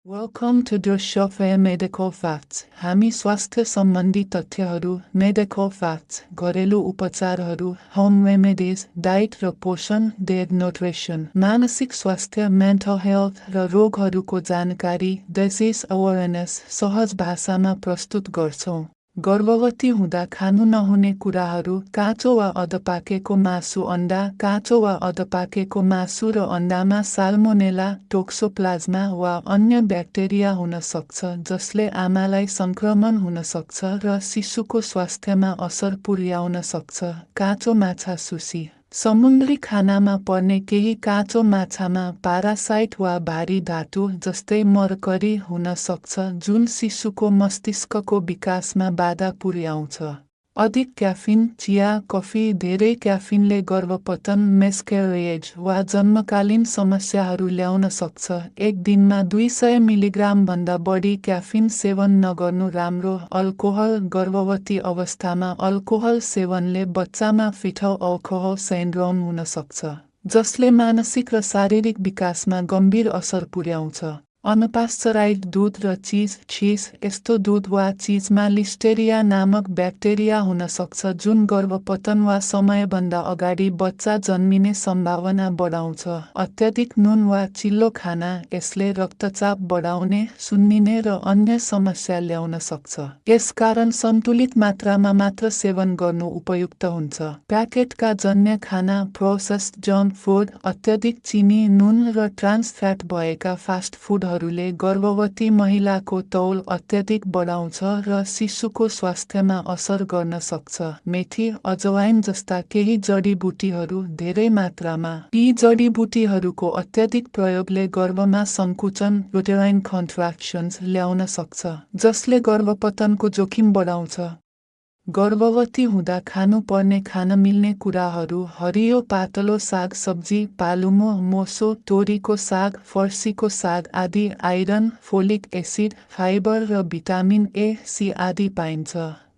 Welcome to Drshofe Medical Facts. हामी स्वास्थ्य सम्बन्धी तथ्यहरू, मेडिकल फ्याक्ट्स, घरेलु उपचारहरू, होम रेमेडीज, डाइट र पोषण, डेड न्युट्रिसन, मानसिक स्वास्थ्य, मेन्टल हेल्थ र रोगहरूको जानकारी, डिजिज अवेरनेस सहज भाषामा प्रस्तुत गर्छौं। गर्भवती हुँदा खानु नहुने कुराहरू, काँचो वा अधपाकेको मासु, अन्डा, काँचो वा अधपाकेको मासु र अन्डामा साल्मोनेला, टोक्सोप्लाज्मा वा अन्य ब्याक्टेरिया हुन सक्छ जसले आमालाई संक्रमण हुन सक्छ र शिशुको स्वास्थ्यमा असर पुर्याउन सक्छ। काँचो माछा सुसी। समुद्री खानामा पर्ने केही काँचो माछामा पारासाइट वा भारी धातु जस्तै मर्करी हुन सक्छ जुन शिशुको मस्तिष्कको विकासमा बाधा पुर्याउँछ। अधिक क्याफिन, चिया, कफी, धेरै क्याफिनले गर्भपतन, मिसक्यारेज वा जन्मकालीन समस्याहरू ल्याउन सक्छ। एक दिनमा 200 मिलिग्राम भन्दा बढी क्याफिन सेवन नगर्नु राम्रो। अल्कोहल। गर्भवती अवस्थामा अल्कोहल सेवनले बच्चामा फिटल अल्कोहल सिन्ड्रोम हुन सक्छ जसले मानसिक र शारीरिक विकासमा गम्भीर असर पुर्याउँछ। अनपास्चराइज्ड दूध र चीज। यस्तो दूध वा चीजमा लिस्टेरिया नामक ब्याक्टेरिया हुन सक्छ जुन गर्भपतन वा समयभन्दा अगाडि बच्चा जन्मिने सम्भावना बढाउँछ। अत्याधिक नुन वा चिल्लो खाना। यसले रक्तचाप बढाउने, सुन्निने र अन्य समस्या ल्याउन सक्छ। यसकारण सन्तुलित मात्रामा मात्र सेवन गर्नु उपयुक्त हुन्छ। प्याकेटका जन्य खाना, प्रोसेस्ड जङ्क फुड, अत्याधिक चिनी, नुन र ट्रान्स फ्याट भएका फास्ट फुड हरूले गर्भवती महिलाको तौल अत्याधिक बढाउँछ र शिशुको स्वास्थ्यमा असर गर्न सक्छ। मेथी, अजवाइन जस्ता केही जडीबुटीहरू धेरै मात्रामा। यी जडीबुटीहरूको अत्याधिक प्रयोगले गर्भमा सङ्कुचन, युटेराइन कन्ट्राक्सन्स ल्याउन सक्छ जसले गर्भपतनको जोखिम बढाउँछ। गर्भवती हुँदा खानुपर्ने खान मिल्ने कुराहरू, हरियो पातलो साग सब्जी, पालुमो, मोसो, तोरीको साग, फर्सीको साग आदि। आइरन, फोलिक एसिड, फाइबर र भिटामिन ए, सी आदि पाइन्छ।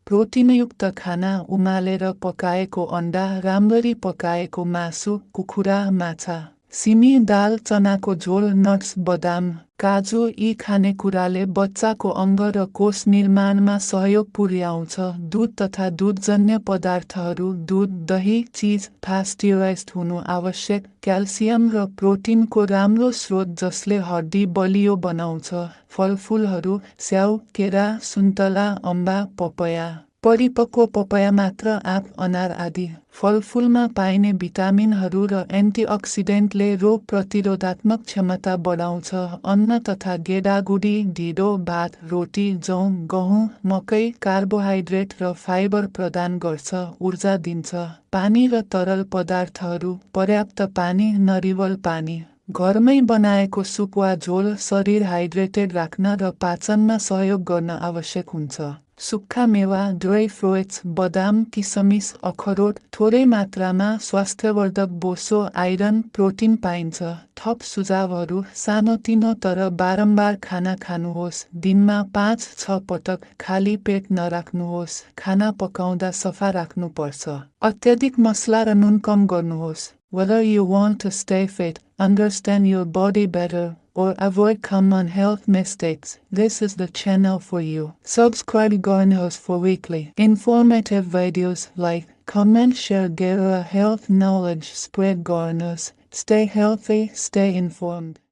प्रोटिनयुक्त खाना, उमालेर पकाएको अन्डा, राम्ररी पकाएको मासु, कुखुरा, माछा, सिमी, दाल, चनाको झोल, नट्स, बदाम, काजु। यी खानेकुराले बच्चाको अङ्ग र कोष निर्माणमा सहयोग पुर्याउँछ। दूध तथा दूधजन्य पदार्थहरू, दूध, दही, चीज पास्चुराइज्ड हुनु आवश्यक। क्याल्सियम र प्रोटिनको राम्रो स्रोत जसले हड्डी बलियो बनाउँछ। फलफुलहरू, स्याउ, केरा, सुन्तला, अम्बा, पपया, परिपक्व पपया मात्र, आँप, अनार आदि। फलफुलमा पाइने भिटामिनहरू र एन्टिअक्सिडेन्टले रोग प्रतिरोधात्मक क्षमता बढाउँछ। अन्न तथा गेडागुडी, ढिँडो, भात, रोटी, जौ, गहुँ, मकै कार्बोहाइड्रेट र फाइबर प्रदान गर्छ, ऊर्जा दिन्छ। पानी र तरल पदार्थहरू, पर्याप्त पानी, नरिवल पानी, घरमै बनाएको सुप वा झोल शरीर हाइड्रेटेड राख्न र पाचनमा सहयोग गर्न आवश्यक हुन्छ। सुक्खा मेवा, ड्राई फ्रुट्स, बदाम, किसमिस, अखरोट थोरै मात्रामा स्वास्थ्यवर्धक बोसो, आइरन, प्रोटिन पाइन्छ। थप सुझावहरू, सानोतिनो तर बारम्बार खाना खानुहोस्। दिनमा 5-6 पटक खाली पेट नराख्नुहोस्। खाना पकाउँदा सफा राख्नुपर्छ। अत्याधिक मसला र नुन कम गर्नुहोस्। Whether you want to stay fit, understand your body better, or avoid common health mistakes, this is the channel for you. Subscribe Garnos for weekly informative videos. Like, comment, share, get health knowledge, spread Garnos. Stay healthy, stay informed.